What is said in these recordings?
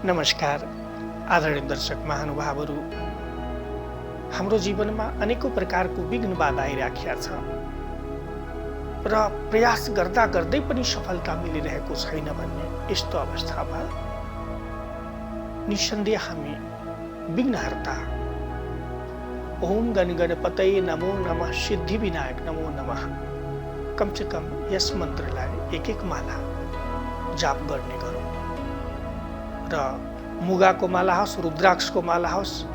नमस्कार आदरणीय दर्शक महानुभावहरू, हाम्रो जीवनमा अनेकौं प्रकारको विघ्न बाधा आइराखेका छ र प्रयास गर्दा गर्दै पनि सफलता मिलिरहेको छैन भन्ने यस्तो अवस्थामा निसन्देह हामी विघ्नहर्ता ओम गणगणपतये नमो नमः, सिद्धि विनायक नमो नमः, कम से कम यस मन्त्रलाई एक एक माला जाप गर्ने गरौँ र मुगाको माला होस्, रुद्राक्षको माला होस्,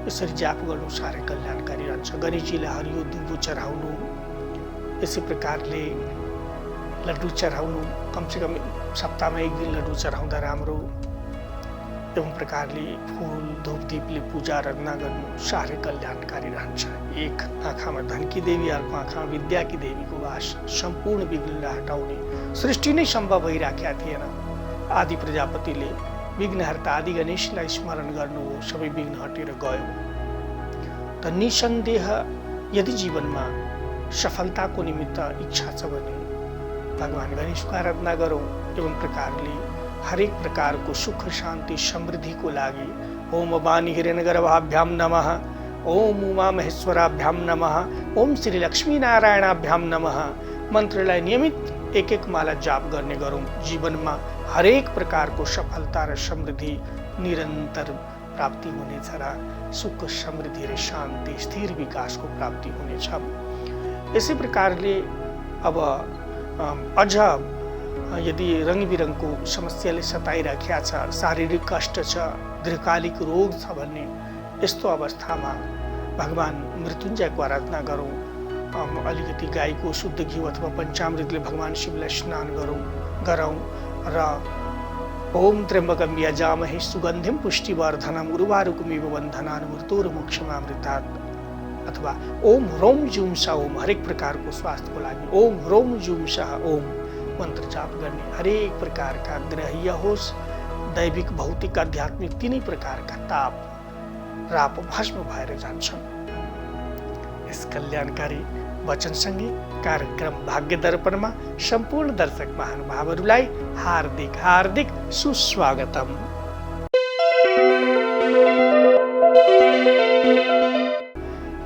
यसरी जाप गर्नु साह्रै कल्याणकारी रहन्छ। गणेशजीलाई हरियो दुबो चढाउनु, यसै प्रकारले लड्डु चढाउनु, कमसेकम सप्ताहमा एक दिन लड्डु चढाउँदा राम्रो। एवं प्रकारले फूल धूपदीपले पूजा आराधना गर्नु साह्रै कल्याणकारी रहन्छ। एक आँखामा धनकी देवी, अर्को आँखामा विद्याकी देवीको वास सम्पूर्ण विघ्नलाई हटाउने सृष्टि नै सम्भव भइराखेका थिएन। आदि प्रजापतिले विघ्नहर्ता आदि गणेशलाई स्मरण गर्नु हो, सबै विघ्न हटेर गयो। त निसन्देह यदि जीवनमा सफलताको निमित्त इच्छा छ भने भगवान गणेशको आराधना गरौँ। एवं प्रकारले हरेक प्रकारको सुख शान्ति समृद्धिको लागि ओम वाणी हिरण्यगर्भाभ्याम नमः, ओम उमा महेश्वराभ्याम नमः, ओम श्री लक्ष्मी नारायणाभ्याम नमः मन्त्रलाई नियमित एक एक माला जाप गर्ने गरौँ। जीवनमा हरेक प्रकारको सफलता र समृद्धि निरन्तर प्राप्ति हुनेछ र सुख समृद्धि र शान्ति स्थिर विकासको प्राप्ति हुनेछ। यसै प्रकारले अब अझ यदि रङबिरङको समस्याले सताइराखेका छ, शारीरिक कष्ट छ, दीर्घकालिक रोग छ भन्ने यस्तो अवस्थामा भगवान मृत्युञ्जयको आराधना गरौँ। अलिकति गाईको शुद्ध घिउ अथवा पञ्चामृतले भगवान शिवलाई स्नान गराउँ र ओम त्र्यम्बकं यजामहे सुगन्धिं पुष्टिवर्धनम् उर्वारुकमिव बन्धनान् मृत्युर्मोक्षमामृतात् अथवा ओम ह्रौं जुं सः ओम हरेक प्रकारको स्वास्थ्यको लागि ओम ह्रौं जुं सः ओम मन्त्र जाप गर्ने। हरेक प्रकारका ग्रहीय होस्, दैविक भौतिक आध्यात्मिक तीनै प्रकारका ताप राप भस्म भएर जान्छन्। यस कल्याणकारी वचनसँगै कार्यक्रम भाग्य दर्पणमा सम्पूर्ण दर्शक महानुभावहरूलाई हार्दिक हार्दिक सुस्वागतम।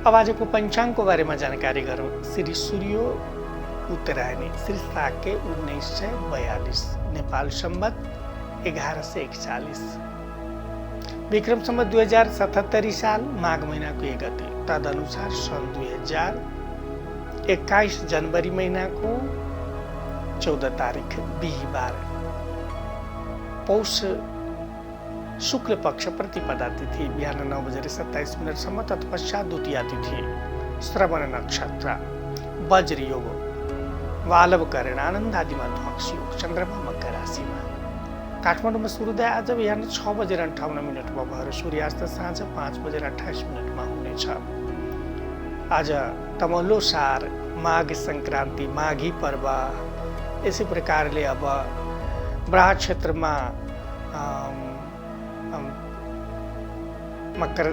अब आजको पञ्चाङ्गको बारेमा जानकारी गरौँ। श्री सूर्य उत्तरायणी श्री शाके 1942 नेपाल सम्वत 1141 विक्रम सम्वत 2077 साल माघ महिनाको 1 गते तदनुसार सन् 2021 जनवरी महिनाको 14 तारिक बिहिबार पौष शुक्ल पक्ष प्रतिपदा तिथि बिहान 9:27 तत्पश्चात द्वितीया तिथि श्रवण नक्षत्र वज्र योग वालव करण आनन्दादिमा ध्वक्ष योग चन्द्रमा मकर राशिमा काठमाडौँमा सूर्योदय आज बिहान 6:58 भएर सूर्यास्त साँझ 5:28 हुनेछ। आज तमलो सार माघ सङ्क्रान्ति माघी पर्व। यसै प्रकारले अब बराह क्षेत्रमा मकर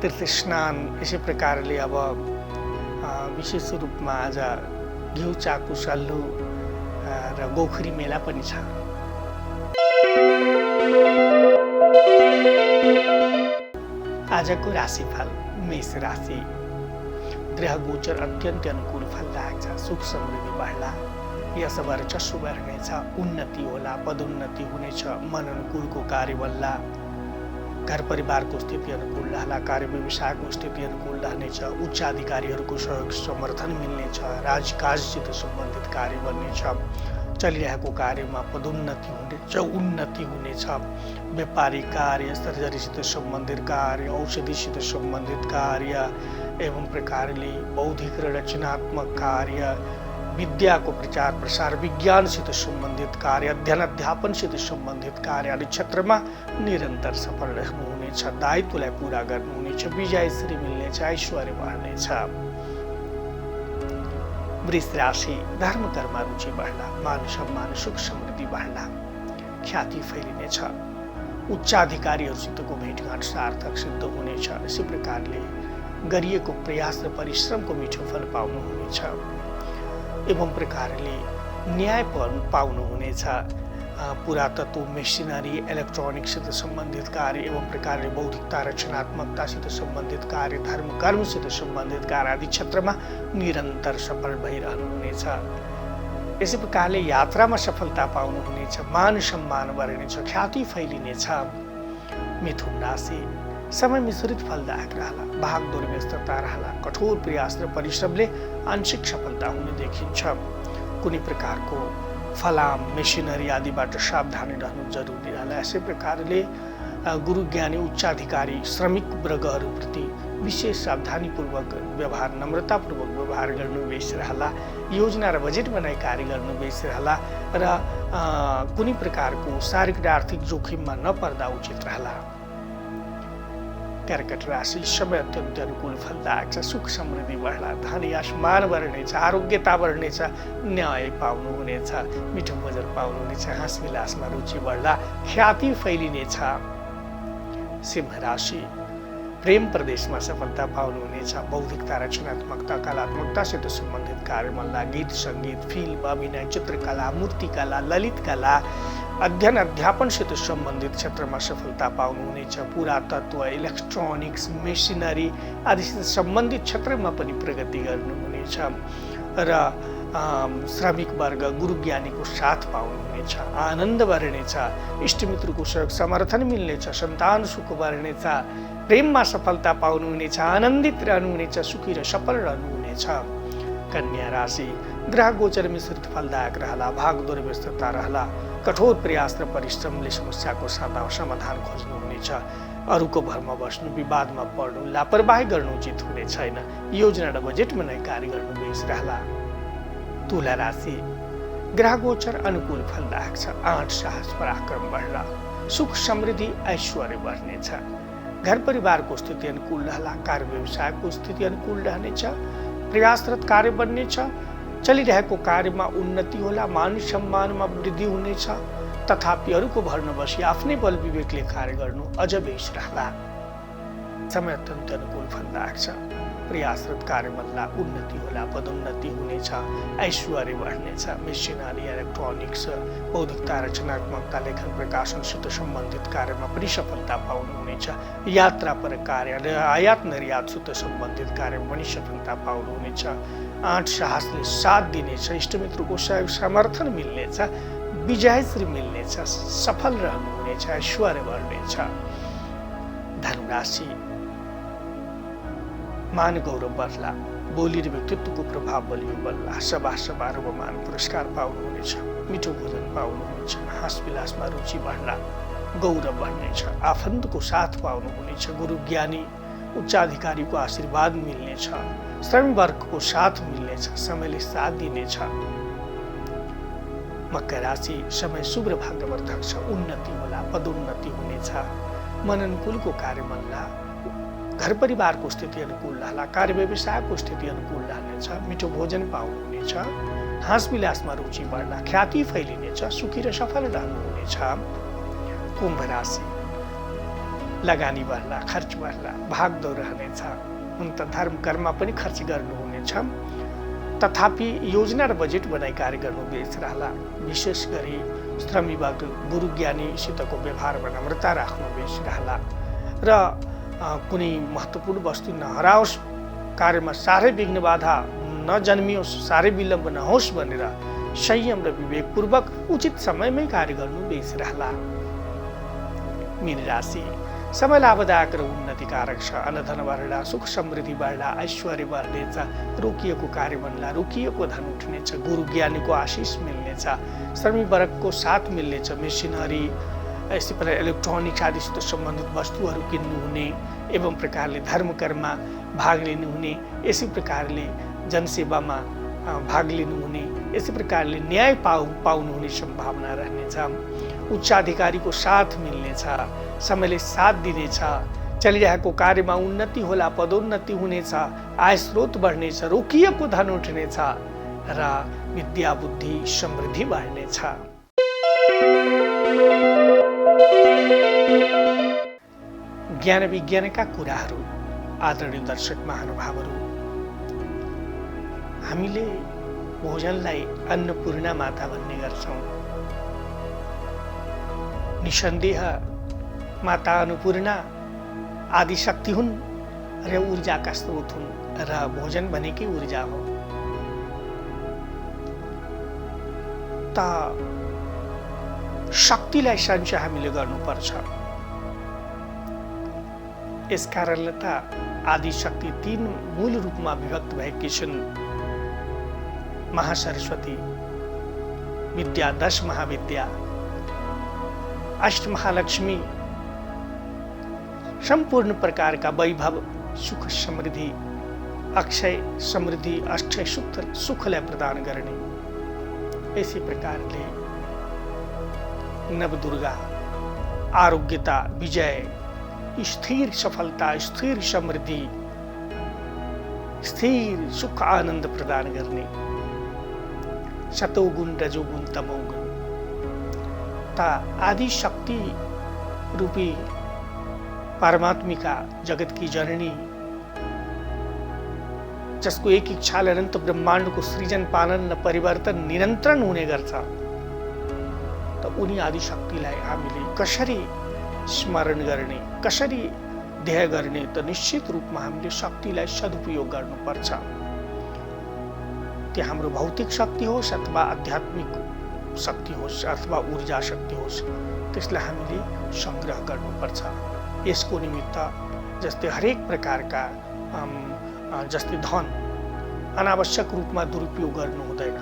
तीर्थ स्नान, यसै प्रकारले अब विशेष रूपमा आज घिउ चाकु सल्लु र गोखरी मेला पनि छ। आजको राशिफल मेष राशि। ग्रह गोचर अत्यन्त अनुकूल फल लाग्छ। सुख समृद्धि बढ्ला, यस वर्चस्व बढ्नेछ, उन्नति होला, पदोन्नति हुनेछ, मन अनुकूलको कार्य बल्ला, घर परिवारको स्थिति अनुकूल रहला, कार्य व्यवसायको स्थिति अनुकूल रहनेछ, उच्च अधिकारीहरूको सहयोग समर्थन मिल्नेछ, राजकाजसित सम्बन्धित कार्य बन्नेछ, चलिरहेको कार्यमा पदोन्नति हुनेछ, उन्नति हुनेछ, व्यापारिक कार्य, सर्जरीसित सम्बन्धित कार्य, औषधिसित सम्बन्धित कार्य, एवं प्रकारले बौद्धिक र रचनात्मक कार्य, विद्याको प्रचार प्रसार, विज्ञानसित सम्बन्धित कार्य, अध्ययन अध्यापनसित सम्बन्धित कार्य आदि क्षेत्रमा निरन्तर सफल रहनुहुनेछ। दायित्वलाई पूरा गर्नुहुनेछ, विजयश्री मिल्नेछ, ऐश्वर्य बढ्नेछ। वृष राशि। धर्म कर्म रुचि बढ्ला, मान सम्मान सुख समृद्धि बढ्ला, ख्याति फैलिनेछ, उच्च अधिकारीहरूसितको भेटघाट सार्थक सिद्ध हुनेछ। यसै प्रकारले गरिएको प्रयास र परिश्रमको मिठो फल पाउनुहुनेछ। एवं प्रकारले न्याय पाउनुहुनेछ। पुरातत्व, मेसिनरी, इलेक्ट्रोनिक्ससित सम्बन्धित कार्य एवं प्रकारले बौद्धिकता, रचनात्मकतासित सम्बन्धित कार्य, धर्म कर्मसित सम्बन्धित कार्य आदि क्षेत्रमा निरन्तर सफल भइरहनुहुनेछ। यसै प्रकारले यात्रामा सफलता पाउनुहुनेछ, मान सम्मान बढ्नेछ, ख्याति फैलिनेछ। मिथुन राशि समय मिश्रित फलदायक रहला, भागदौड व्यस्तता रहला, कठोर प्रयास र परिश्रमले आंशिक सफलता हुने देखिन्छ। कुनै प्रकारको फलाम, मेसिनरी आदिबाट सावधानी रहनु जरुरी रहला। यसै प्रकारले गुरु ज्ञानी, उच्चाधिकारी, श्रमिक वर्गहरूप्रति विशेष सावधानीपूर्वक व्यवहार, नम्रतापूर्वक व्यवहार गर्नु बेस रहला। योजना र बजेट बनाई कार्य गर्नु बेस रहला र कुनै प्रकारको शारीरिक र आर्थिक जोखिममा नपर्दा उचित रहला। कर्कट राशि समय अत्यन्त अनुकूल फलदायक छ, सुख समृद्धि बढ्ला, धन यश मान बढ्नेछ, आरोग्यता बढ्नेछ, न्याय पाउनुहुनेछ, मिठो भोजन पाउनुहुनेछ, हाँस विलासमा रुचि बढ्ला, ख्याति फैलिनेछ। सिंह राशि प्रेम प्रदेशमा सफलता पाउनुहुनेछ, बौद्धिकता, रचनात्मकता, कलात्मकतासित सम्बन्धित कार्यमा गीत, सङ्गीत, फिल्म, अभिनय, चित्रकला, मूर्तिकला, ललित कला, अध्ययन अध्यापनसित सम्बन्धित क्षेत्रमा सफलता पाउनुहुनेछ। पुरातत्व, इलेक्ट्रोनिक्स, मेसिनरी आदिसित सम्बन्धित क्षेत्रमा पनि प्रगति गर्नुहुनेछ र श्रमिक वर्ग, गुरु ज्ञानीको साथ पाउनुहुनेछ, आनन्द बढ्नेछ, इष्टमित्रको सहयोग समर्थन मिल्नेछ, सन्तान सुख बढ्नेछ, प्रेममा सफलता पाउनुहुनेछ, आनन्दित रहनुहुनेछ, सुखी र सफल रहनुहुनेछ। कन्या राशि ग्रह गोचर मिश्रित फलदायक रहला, भागदौड व्यस्तता रहला, कठोर प्रयास र परिश्रमले समस्याको समाधान खोज्नुहुनेछ। अरूको भरमा बस्नु, विवादमा पर्नु, लापरवाही गर्नु उचित हुने छैन। योजना र बजेट बनाई कार्य गर्नु बेस रहला। तुला राशि ग्रह गोचर अनुकूल फलदायक छ, आँट साहस पराक्रम बढ्ला, सुख समृद्धि ऐश्वर्य बढ्नेछ। घर परिवारको स्थिति अनुकूल रहला, कार्य व्यवसायको स्थिति अनुकूल रहनेछ, प्रयासरत कार्य बन्नेछ, चलिरहेको कार्यमा उन्नति होला, मान सम्मानमा वृद्धि हुनेछ। तथापि अरूको भर नबसी आफ्नै बल विवेकले कार्य गर्नु अझ बेस रहला। समय अत्यन्त अनुकूल फलदायक छ, प्रयासरत कार्य बन्ला, उन्नति होला, पदोन्नति हुनेछ, ऐश्वर्य बढ्नेछ। मेसिनरी, इलेक्ट्रोनिक्स, बौद्धिकता, रचनात्मकता, लेखन प्रकाशनसित सम्बन्धित कार्यमा पनि सफलता पाउनुहुनेछ। यात्रा पर कार्य र आयात निर्यातसित सम्बन्धित कार्यमा पनि सफलता पाउनुहुनेछ। आँट साहसले साथ दिनेछ, इष्टमित्रको सहयोग समर्थन मिल्नेछ, विजयश्री मिल्नेछ, सफल रहनुहुनेछ, ऐश्वर्य बढ्नेछ। धनुराशि मान गौरव बढ्ला, बोली र व्यक्तित्वको प्रभाव बलियो बढ्ला, सभा समारोह मान पुरस्कार पाउनुहुनेछ, मिठो भोजन पाउनुहुनेछ, हाँस विलासमा रुचि बढ्ला, गौरव बढ्नेछ, आफन्तको साथ पाउनुहुनेछ, गुरु ज्ञानी उच्चाधिकारीको आशीर्वाद मिल्नेछ, श्रमिक वर्गको साथ मिल्नेछ, समयले साथ दिनेछ। मकर राशि समय शुभ र भाग्यवर्धक छ, उन्नति होला, पदोन्नति हुनेछ, मन अनुकूलको कार्य बन्ला, घर परिवारको स्थिति अनुकूल रहला, कार्य व्यवसायको स्थिति अनुकूल रहनेछ, मिठो भोजन पाउनुहुनेछ, हाँस विलासमा रुचि बढ्ला, ख्याति फैलिनेछ, सुखी र सफल रहनुहुनेछ। कुम्भ राशि लगानी बढ्ला, खर्च बढ्ला, भागदौड रहनेछ, उन्त धर्म कर्ममा पनि खर्च गर्नुहुनेछ। तथापि योजना र बजेट बनाई कार्य गर्नु बेस रहला। विशेष गरी श्रमिक वर्ग, गुरु ज्ञानीसितको व्यवहारमा नम्रता राख्नु बेस रहला र कुनै महत्त्वपूर्ण वस्तु नहराओस्, कार्यमा साह्रै विघ्न बाधा नजन्मियोस्, साह्रै विलम्ब नहोस् भनेर संयम र विवेकपूर्वक उचित समयमै कार्य गर्नु बेस रहला। मीन राशि समय लाभदायक र उन्नतिकारक छ, अनधन बढ्ला, सुख समृद्धि बढ्ला, ऐश्वर्य बढ्नेछ, रोकिएको कार्य बन्ला, रोकिएको धन उठ्नेछ, गुरु ज्ञानीको आशिष मिल्नेछ, श्रमिक वर्गको साथ मिल्नेछ, मेसिनरी, यसै प्रकार इलेक्ट्रोनिक्स आदिसित सम्बन्धित वस्तुहरू किन्नुहुने एवं प्रकारले धर्म कर्ममा भाग लिनुहुने, यसै प्रकारले जनसेवामा भाग लिनुहुने, यसै प्रकारले न्याय पाउनुहुने सम्भावना रहनेछ। उच्चाधिकारीको साथ मिल्नेछ, समयले साथ दिनेछ, चलिरहेको कार्यमा उन्नति होला, पदोन्नति हुनेछ, आय स्रोत बढ्नेछ, रोकिएको धन उठ्नेछ र विद्या बुद्धि समृद्धि बढ्नेछ। ज्ञान विज्ञानका कुराहरू आदरणीय दर्शक महानुभावहरू, हामीले भोजनलाई अन्नपूर्णा माता भन्ने गर्छौँ। निसन्देह माता अन्नपूर्णा आदिशक्ति हुन् र ऊर्जाका स्रोत हुन् र भोजन भनेकै ऊर्जा हो। त शक्तिलाई सञ्चय हामीले गर्नुपर्छ। यस कारणले त आदिशक्ति 3 मूल रूपमा विभक्त भएकी छिन्। महासरस्वती, विद्या 10 महाविद्या, अष्टमहालक्ष्मी, संपूर्ण प्रकारका वैभव, सुख समृद्धि, अक्षय समृद्धि, अक्षय सुखलाई प्रदान गर्ने। इसी प्रकारले नवदुर्गा आरोग्यता, विजय, स्थिर सफलता, स्थिर समृद्धि, स्थिर सुख आनन्द प्रदान गर्ने। सतोगुण, रजोगुण, तमोगुण। ता आदि शक्ति रूपी परमात्मिका जगत की जननी, जसको एक इच्छाले अनन्त ब्रह्माण्डको सृजन, पालन र परिवर्तन निरन्तरण हुने गर्छ, त उनी आदि शक्तिलाई हामीले कसरी स्मरण गर्ने, कसरी ध्येय गर्ने, त निश्चित रूपमा हामीले शक्तिलाई सदुपयोग गर्नुपर्छ। त्यो हाम्रो भौतिक शक्ति होस् अथवा आध्यात्मिक शक्ति होस् अथवा ऊर्जा शक्ति होस्, त्यसलाई हामीले संग्रह गर्नुपर्छ। यसको निमित्त जस्तै हरेक प्रकारका जस्तै धन अनावश्यक रूपमा दुरुपयोग गर्नु हुँदैन।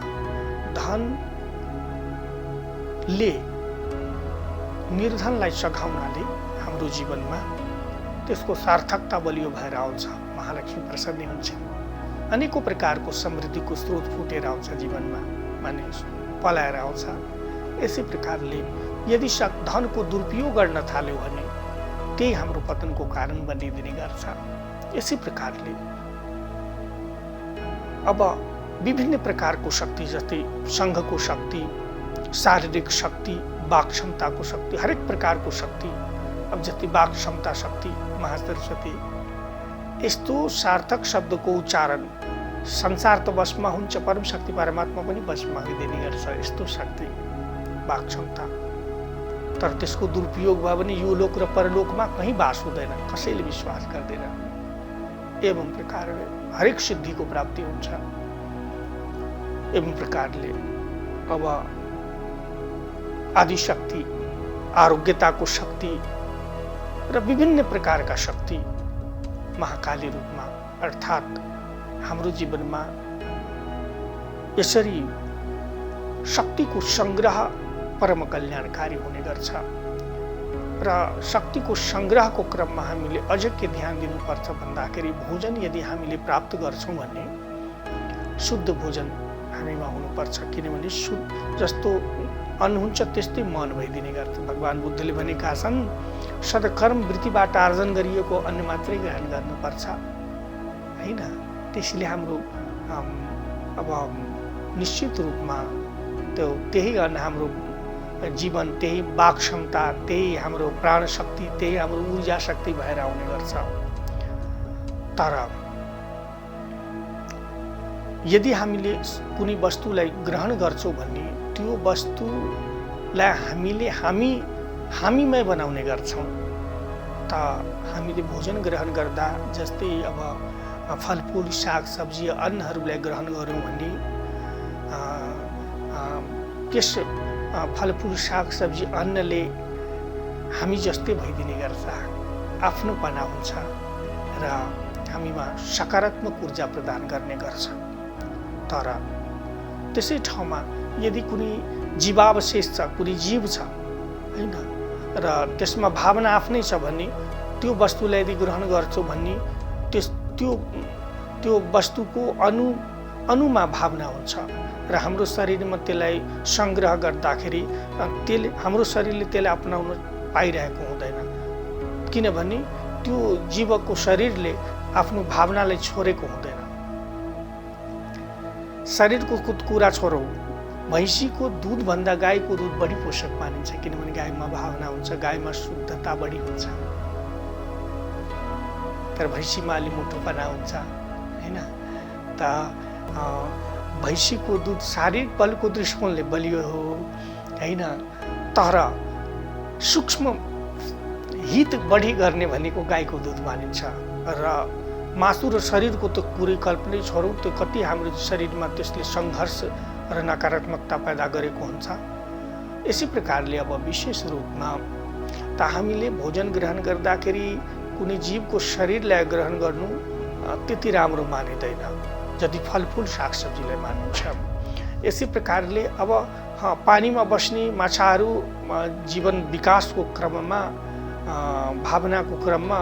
धनले निर्धनलाई सघाउनाले हाम्रो जीवनमा त्यसको सार्थकता बलियो भएर आउँछ। महालक्ष्मी प्रसन्न हुन्छन्। अनेकौं प्रकारको समृद्धिको स्रोत फुटेर आउँछ जीवनमा, माने पलाएर आउँछ। यसै प्रकारले यदि धनको दुरुपयोग गर्न थाल्यो भने त्यही हाम्रो पतनको कारण बनिदिने गर्छ। यसै प्रकारले अब विभिन्न प्रकारको शक्ति, जस्तै सङ्घको शक्ति, शारीरिक शक्ति, वाक क्षमताको शक्ति, हरेक प्रकारको शक्ति, अब जस्तै वाक क्षमता शक्ति महासरस्वती, यस्तो सार्थक शब्दको उच्चारण संसार त वशमा हुन्छ, परम शक्ति परमात्मा पनि वशमा दिने गर्छ। यस्तो शक्ति वाक क्षमता, तर त्यसको दुरुपयोग भयो भने यो लोक र परलोकमा कहीँ बास हुँदैन, कसैले विश्वास गर्दैन। एवं प्रकारले हरेक सिद्धिको प्राप्ति हुन्छ। एवं प्रकारले अब आदिशक्ति, आरोग्यताको शक्ति र विभिन्न प्रकारका शक्ति महाकाली रूपमा अर्थात् हाम्रो जीवनमा यसरी शक्तिको संग्रह परम कल्याणकारी हुने गर्छ। र शक्तिको संग्रहको क्रममा हामीले अझ के ध्यान दिनुपर्छ भन्दाखेरि भोजन यदि हामीले प्राप्त गर्छौँ भने शुद्ध भोजन हामीमा हुनुपर्छ। किनभने जस्तो अन्न हुन्छ त्यस्तै मन भइदिने गर्छ। भगवान बुद्धले भनेका छन् सदकर्म वृत्तिबाट आर्जन गरिएको अन्न मात्रै ग्रहण गर्नुपर्छ, होइन? त्यसैले हाम्रो अब निश्चित रूपमा त्यही अन्न हाम्रो जीवन, त्यही वाक क्षमता, त्यही हाम्रो प्राण शक्ति, त्यही हाम्रो ऊर्जा शक्ति भएर आउने गर्छ। तर यदि हामीले कुनै वस्तुलाई ग्रहण गर्छौँ भने त्यो वस्तुलाई हामीमै बनाउने गर्छौँ। त हामीले भोजन ग्रहण गर्दा जस्तै अब फलफुल, साग सब्जी, अन्नहरूलाई ग्रहण गऱ्यौँ भने त्यस फलफुल, साग सब्जी, अन्नले हामी जस्तै भइदिने गर्छ, आफ्नोपना हुन्छ र हामीमा सकारात्मक ऊर्जा प्रदान गर्ने गर्छ। तर त्यसै ठाउँमा यदि कुनै जीवावशेष छ, कुनै जीव छ, होइन, र त्यसमा भावना आफ्नै छ भने त्यो वस्तुलाई यदि ग्रहण गर्छौँ भने त्यो वस्तुको अणुमा भावना हुन्छ र हाम्रो शरीरमा त्यसलाई संग्रह गर्दाखेरि हाम्रो शरीरले त्यसलाई अपनाउन पाइरहेको हुँदैन। किनभने त्यो जीवको शरीरले आफ्नो भावनालाई छोडेको हुँदैन। शरीरको कुरा छोडौँ, भैँसीको दुधभन्दा गाईको दुध बढी पोषक मानिन्छ। किनभने गाईमा भावना हुन्छ, गाईमा शुद्धता बढी हुन्छ। तर भैँसीमा अलि मोटोपना हुन्छ, होइन? त भैँसीको दुध शारीरिक बलको दृष्टिकोणले बलियो हो होइन, तर सूक्ष्म हित बढी गर्ने भनेको गाईको दुध मानिन्छ। र मासु र शरीरको त कुरै कल्पनै छोडौँ, त्यो कति हाम्रो शरीरमा त्यसले सङ्घर्ष र नकारात्मकता पैदा गरेको हुन्छ। यसै प्रकारले अब विशेष रूपमा त हामीले भोजन ग्रहण गर्दाखेरि कुनै जीवको शरीरलाई ग्रहण गर्नु त्यति राम्रो मानिँदैन जति फलफुल सागसब्जीलाई मानिन्छ। यसै प्रकारले अब पानीमा बस्ने माछाहरू जीवन विकासको क्रममा भावनाको क्रममा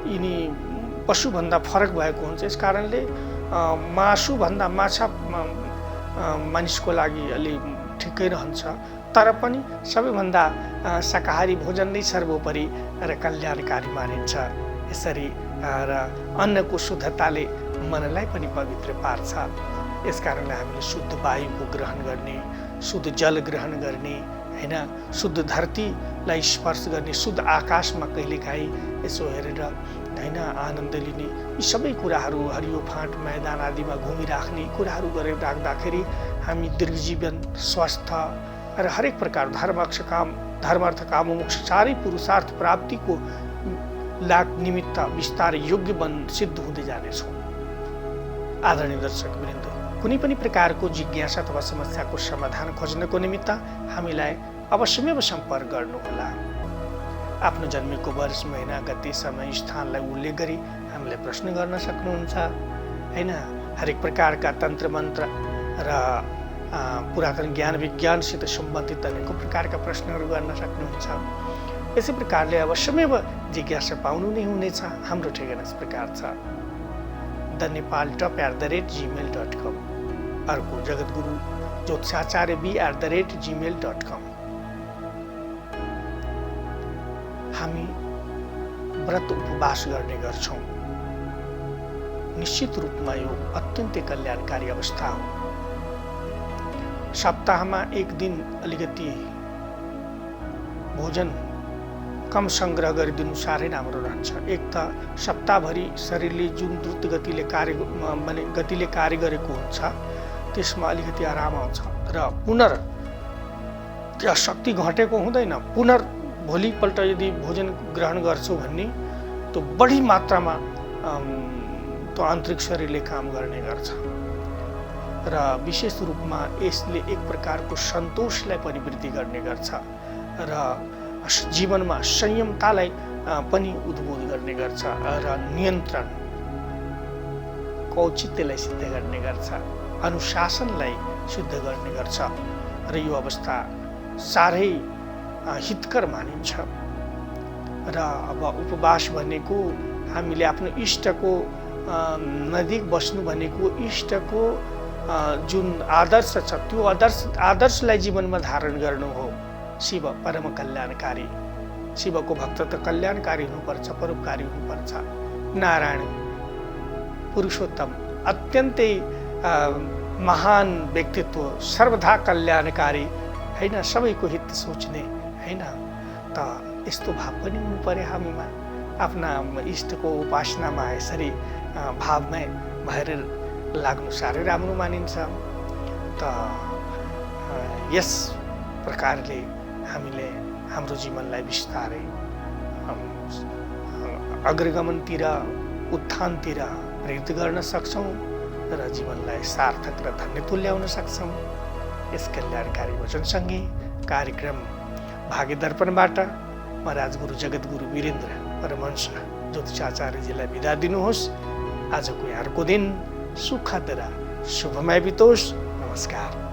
यिनी पशुभन्दा फरक भएको हुन्छ। यस कारणले मासुभन्दा माछा मानिसको लागि अलि ठिकै रहन्छ, तर पनि सबैभन्दा शाकाहारी भोजन नै सर्वोपरि र कल्याणकारी मानिन्छ। यसरी र अन्नको शुद्धताले मनलाई पनि पवित्र पार्छ। यस कारणले हामीले शुद्ध वायुको ग्रहण गर्ने, शुद्ध जल ग्रहण गर्ने होइन, शुद्ध धरतीलाई स्पर्श गर्ने, शुद्ध आकाशमा कहिलेकाहीँ यसो हेरेर होइन आनन्द लिने, यी सबै कुराहरू हरियो फाँट मैदान आदिमा घुमिराख्ने कुराहरू गरेर राख्दाखेरि हामी दीर्घजीवन स्वास्थ्य र हरेक प्रकार धर्म अर्थ काम मोक्ष चारै पुरुषार्थ प्राप्तिको लाभ निमित्त बिस्तारै योग्य सिद्ध हुँदै जानेछौँ। आदरणीय दर्शकवृन्द, कुनै पनि प्रकारको जिज्ञासा अथवा समस्याको समाधान खोज्नको निमित्त हामीलाई अवश्यमेव सम्पर्क गर्नुहोला। आफ्नो जन्मेको वर्ष, महिना, गते, समय, स्थानलाई उल्लेख गरी हामीलाई प्रश्न गर्न सक्नुहुन्छ होइन। हरेक प्रकारका तन्त्र मन्त्र र पुरातन ज्ञान विज्ञानसित सम्बन्धित अनेकौँ प्रकारका प्रश्नहरू गर्न सक्नुहुन्छ। यसै प्रकारले अवश्यमेव जिज्ञासा पाउनु नै हुनेछ। हाम्रो ठेगाना यस प्रकार छ thenepaltop@gmail.com, अर्को जगद्गुरु ज्योतिषाचार्यb@gmail.com। हामी व्रत उपवास गर्ने गर्छौँ। निश्चित रूपमा यो अत्यन्तै कल्याणकारी अवस्था हो। सप्ताहमा एक दिन अलिकति भोजन कम सङ्ग्रह गरिदिनु साह्रै राम्रो रहन्छ। एक त सप्ताहभरि शरीरले जुन द्रुत गतिले कार्य गरेको हुन्छ त्यसमा अलिकति आराम आउँछ र त्यहाँ शक्ति घटेको हुँदैन। भोलिपल्ट यदि भोजन ग्रहण गर्छौ भन्ने त्यो बढी मात्रामा त्यो आन्तरिक शरीरले काम गर्ने गर्छ र विशेष रूपमा यसले एक प्रकारको सन्तोषलाई पनि वृद्धि गर्ने गर्छ र जीवनमा संयमतालाई पनि उद्बोध गर्ने गर्छ र नियन्त्रण औचित्यलाई सिद्ध गर्ने गर्छ, अनुशासनलाई सिद्ध गर्ने गर्छ र यो अवस्था साह्रै हितकर मानिन्छ। र अब उपवास भनेको हामीले आफ्नो इष्टको नजिक बस्नु भनेको इष्टको जुन आदर्श छ त्यो आदर्शलाई जीवनमा धारण गर्नु हो। शिव परम कल्याणकारी, शिवको भक्त त कल्याणकारी हुनुपर्छ, परोपकारी हुनुपर्छ। नारायण पुरुषोत्तम अत्यन्तै महान व्यक्तित्व, सर्वदा कल्याणकारी होइन, सबैको हित सोच्ने होइन। त यस्तो भाव पनि हुनु पर्यो हामीमा। आफ्ना इष्टको उपासनामा यसरी भावमय भएर लाग्नु साह्रै राम्रो मानिन्छ। त यस प्रकारले हामीले हाम्रो जीवनलाई बिस्तारै अग्रगमनतिर, उत्थानतिर प्रेरित गर्न सक्छौँ र जीवनलाई सार्थक र धन्य तुल्याउन सक्छौँ। यस कल्याणकारी वचनसँगै कार्यक्रम भाग्य दर्पणबाट म राजगुरु जगद्गुरु वीरेन्द्र परमहंस ज्योतिषाचार्यजीलाई बिदा दिनुहोस्। आजको यहाँको दिन सुखद र शुभमय बितोस्। नमस्कार।